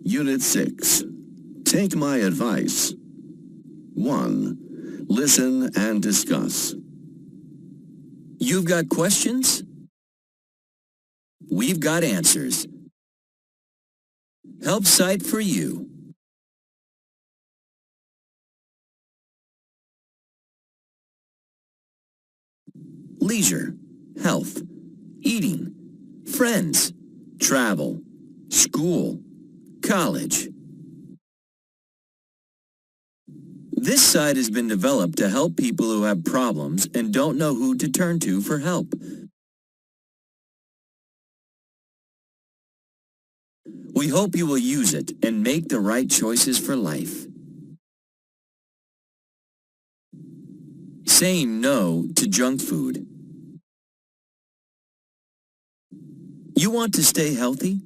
Unit 6. Take my advice. 1. Listen and discuss. You've got questions? We've got answers. Help site for you. Leisure, health, eating, friends, travel, school, college. This site has been developed to help people who have problems and don't know who to turn to for help. We hope you will use it and make the right choices for life. Saying no to junk food. You want to stay healthy?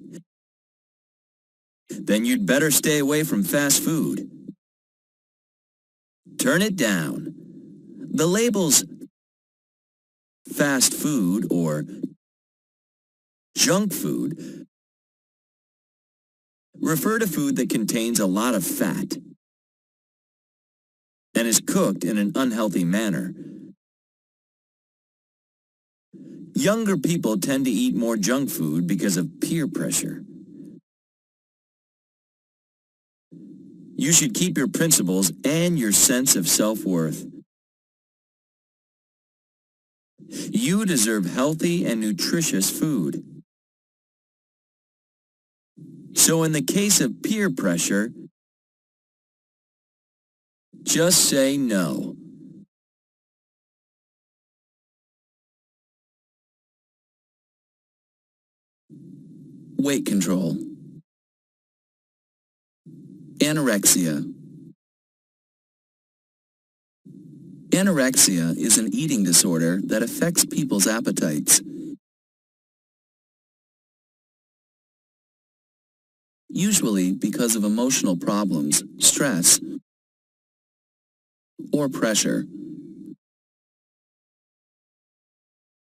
Then you'd better stay away from fast food. Turn it down. The labels fast food or junk food refer to food that contains a lot of fat and is cooked in an unhealthy manner. Younger people tend to eat more junk food because of peer pressure. You should keep your principles and your sense of self-worth. You deserve healthy and nutritious food. So in the case of peer pressure, just say no. Weight control. Anorexia. Anorexia is an eating disorder that affects people's appetites. Usually because of emotional problems, stress, or pressure.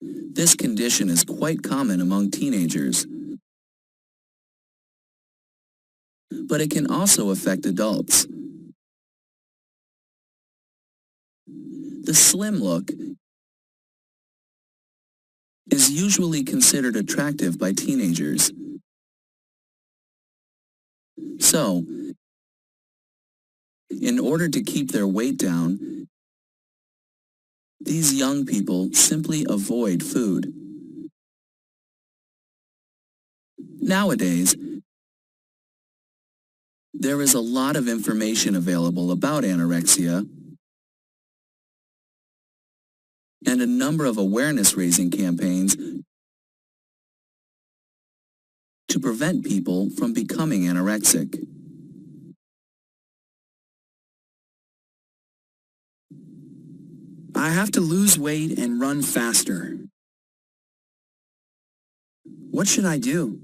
This condition is quite common among teenagers, but it can also affect adults. The slim look is usually considered attractive by teenagers. So, in order to keep their weight down, these young people simply avoid food. Nowadays, there is a lot of information available about anorexia and a number of awareness-raising campaigns to prevent people from becoming anorexic. I have to lose weight and run faster. What should I do?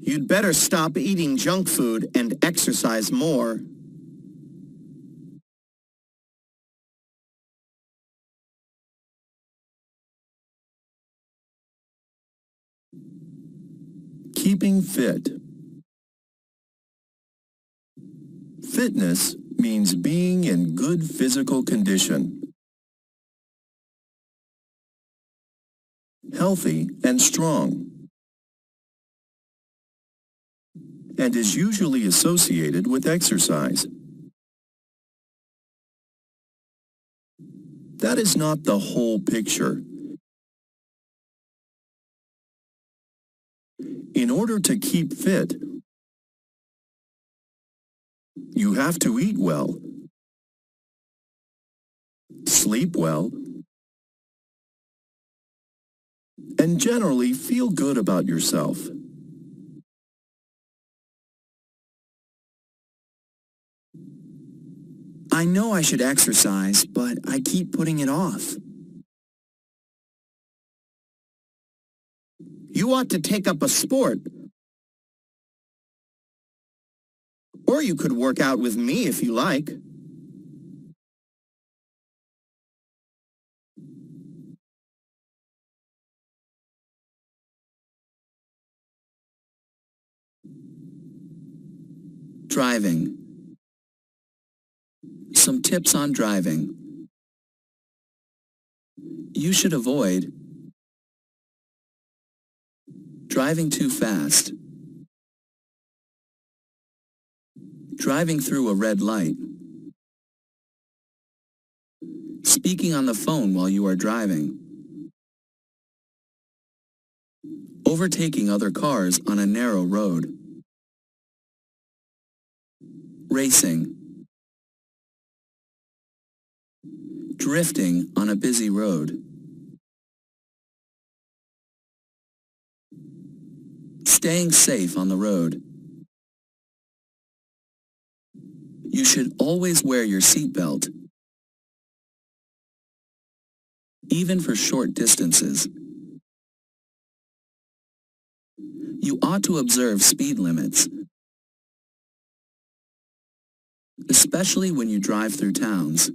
You'd better stop eating junk food and exercise more. Keeping fit. Fitness means being in good physical condition, healthy and strong, and is usually associated with exercise. That is not the whole picture. In order to keep fit, you have to eat well, sleep well, and generally feel good about yourself. I know I should exercise, but I keep putting it off. You ought to take up a sport. Or you could work out with me if you like. Driving. Some tips on driving. You should avoid driving too fast, driving through a red light, speaking on the phone while you are driving, overtaking other cars on a narrow road, racing, drifting on a busy road, staying safe on the road. You should always wear your seatbelt, even for short distances. You ought to observe speed limits, especially when you drive through towns.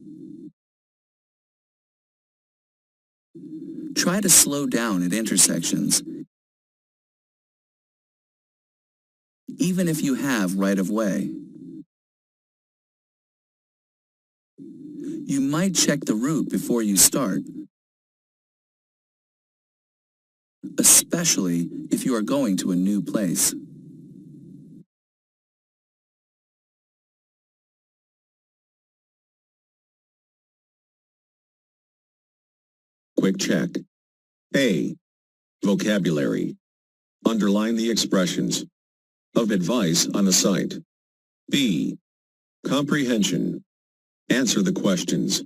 Try to slow down at intersections, even if you have right-of-way. You might check the route before you start, especially if you are going to a new place. Quick check. A. Vocabulary. Underline the expressions of advice on the site. B. Comprehension. Answer the questions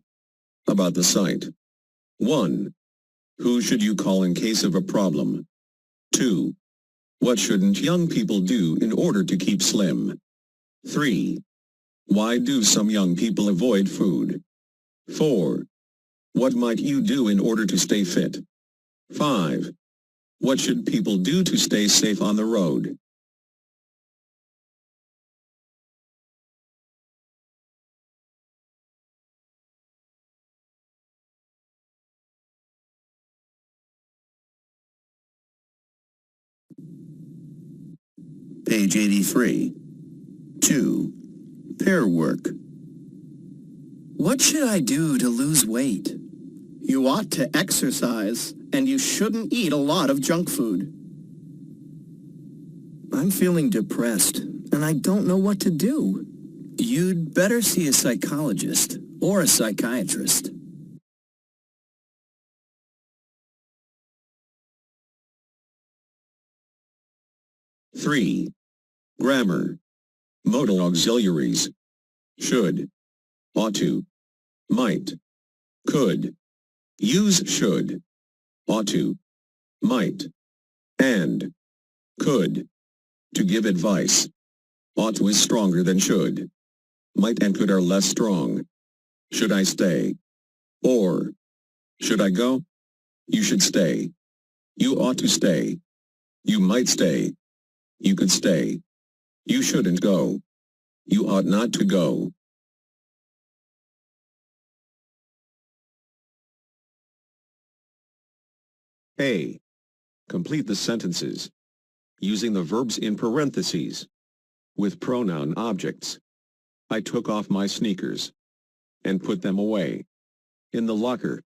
about the site. 1. Who should you call in case of a problem? 2. What shouldn't young people do in order to keep slim? 3. Why do some young people avoid food? 4. What might you do in order to stay fit? 5. What should people do to stay safe on the road? Page 83. 2. Pair work. What should I do to lose weight? You ought to exercise, and you shouldn't eat a lot of junk food. I'm feeling depressed, and I don't know what to do. You'd better see a psychologist or a psychiatrist. Three. Grammar. Modal auxiliaries. Should. Ought to. Might. Could. Use should. Ought to. Might. And. Could. To give advice. Ought to is stronger than should. Might and could are less strong. Should I stay? Or. Should I go? You should stay. You ought to stay. You might stay. You could stay. You shouldn't go. You ought not to go. A. Complete the sentences using the verbs in parentheses with pronoun objects. I took off my sneakers and put them away in the locker.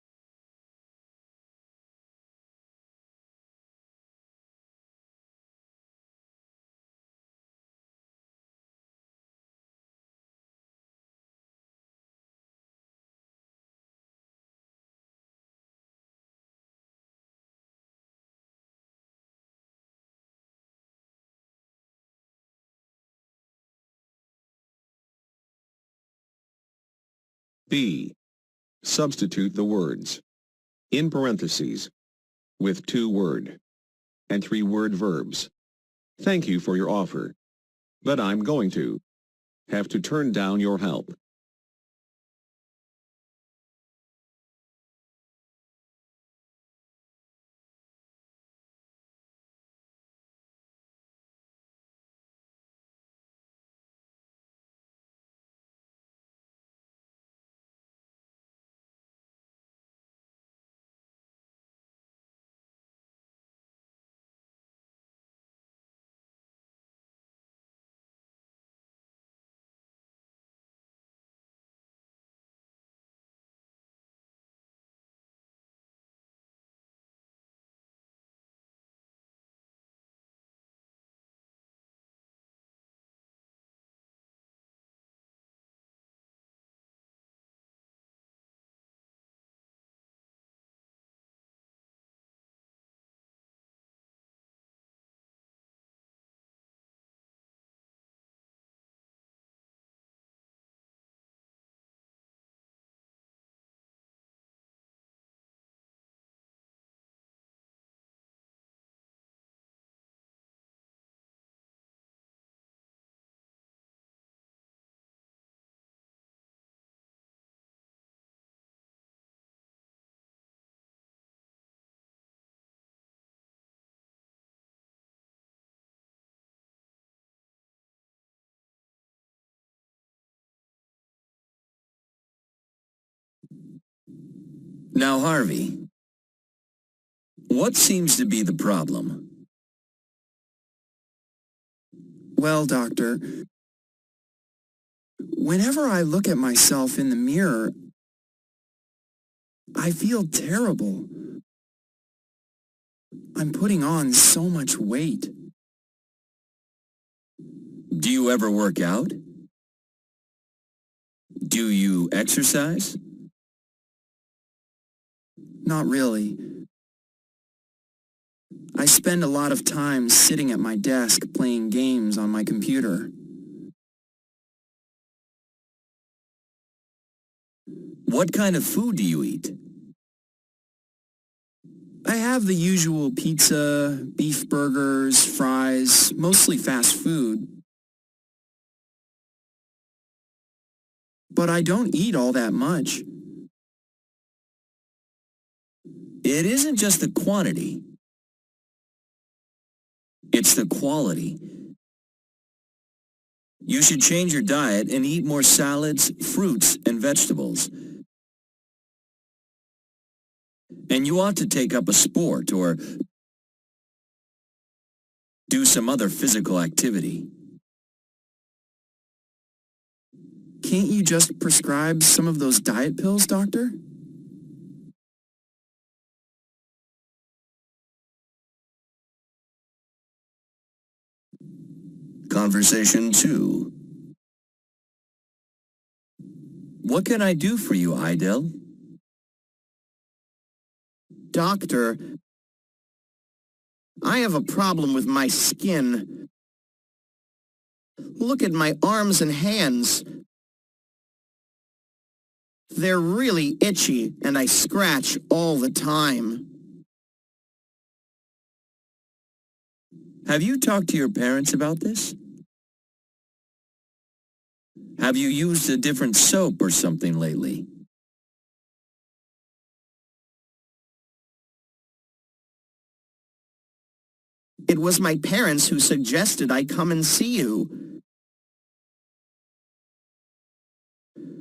B. Substitute the words in parentheses with 2-word and 3-word verbs. Thank you for your offer, but I'm going to have to turn down your help. Now, Harvey, what seems to be the problem? Well, doctor, whenever I look at myself in the mirror, I feel terrible. I'm putting on so much weight. Do you ever work out? Do you exercise? Not really. I spend a lot of time sitting at my desk playing games on my computer. What kind of food do you eat? I have the usual pizza, beef burgers, fries, mostly fast food. But I don't eat all that much. It isn't just the quantity. It's the quality. You should change your diet and eat more salads, fruits, and vegetables. And you ought to take up a sport or do some other physical activity. Can't you just prescribe some of those diet pills, doctor? Conversation 2. What can I do for you, Idel? Doctor, I have a problem with my skin. Look at my arms and hands. They're really itchy, and I scratch all the time. Have you talked to your parents about this? Have you used a different soap or something lately? It was my parents who suggested I come and see you.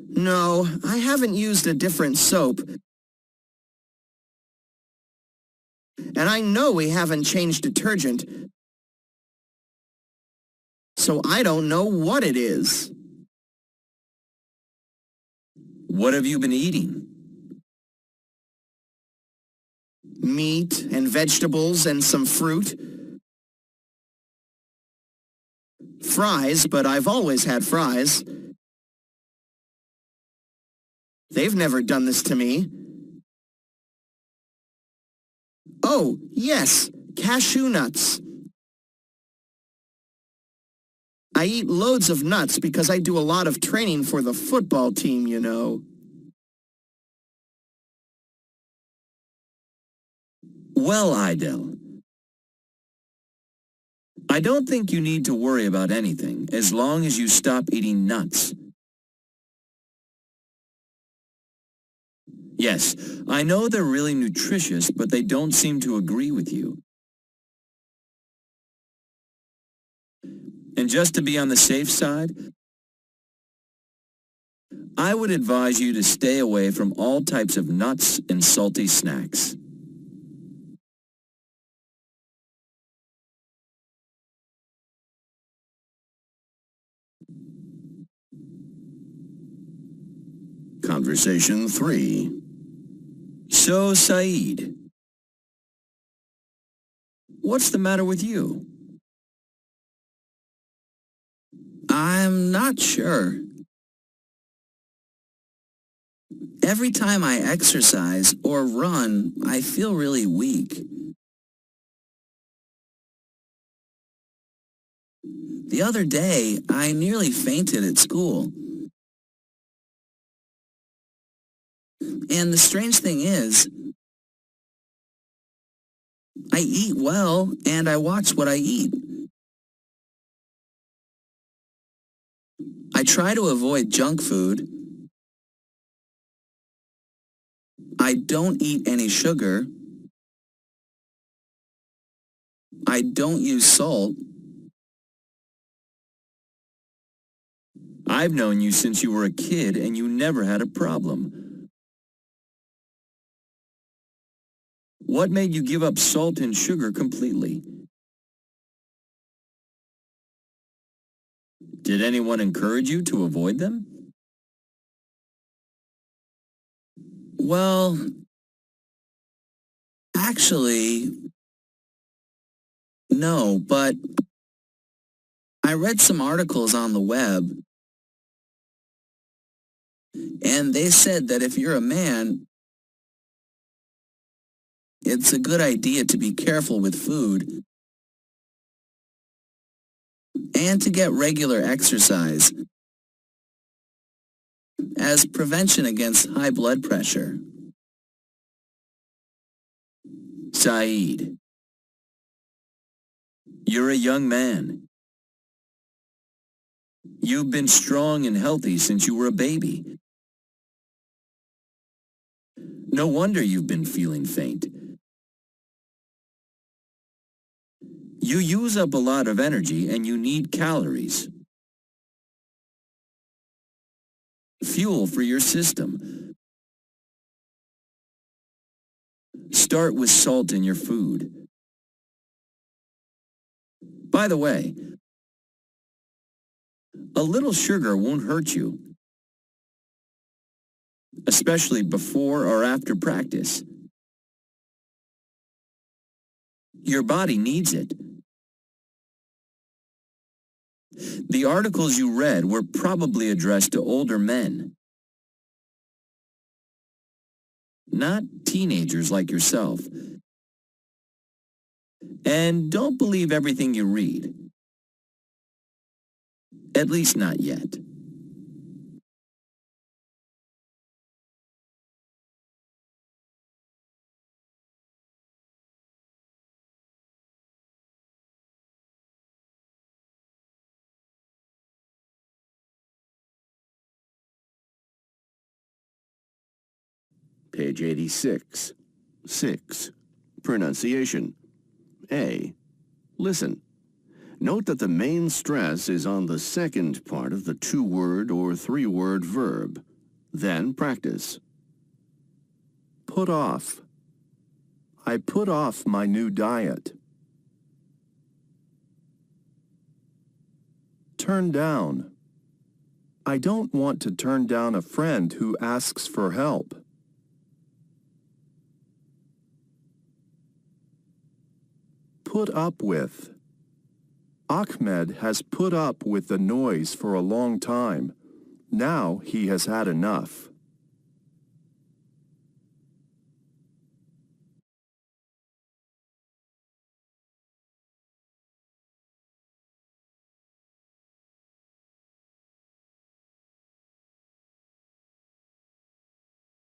No, I haven't used a different soap. And I know we haven't changed detergent. So I don't know what it is. What have you been eating? Meat and vegetables and some fruit. Fries, but I've always had fries. They've never done this to me. Oh, yes, cashew nuts. I eat loads of nuts because I do a lot of training for the football team, you know. Well, Idel, I don't think you need to worry about anything as long as you stop eating nuts. Yes, I know they're really nutritious, but they don't seem to agree with you. And just to be on the safe side, I would advise you to stay away from all types of nuts and salty snacks. Conversation 3. So, Saeed, what's the matter with you? I'm not sure. Every time I exercise or run, I feel really weak. The other day, I nearly fainted at school. And the strange thing is, I eat well and I watch what I eat. I try to avoid junk food. I don't eat any sugar. I don't use salt. I've known you since you were a kid and you never had a problem. What made you give up salt and sugar completely? Did anyone encourage you to avoid them? Well, actually, no, but I read some articles on the web, and they said that if you're a man, it's a good idea to be careful with food and to get regular exercise as prevention against high blood pressure. Saeed, you're a young man. You've been strong and healthy since you were a baby. No wonder you've been feeling faint. You use up a lot of energy and you need calories. Fuel for your system. Start with salt in your food. By the way, a little sugar won't hurt you, especially before or after practice. Your body needs it. The articles you read were probably addressed to older men, not teenagers like yourself. And don't believe everything you read. At least not yet. Page 86. 6. Pronunciation. A. Listen. Note that the main stress is on the second part of the two-word or three-word verb. Then practice. Put off. I put off my new diet. Turn down. I don't want to turn down a friend who asks for help. Put up with. Ahmed has put up with the noise for a long time. Now he has had enough.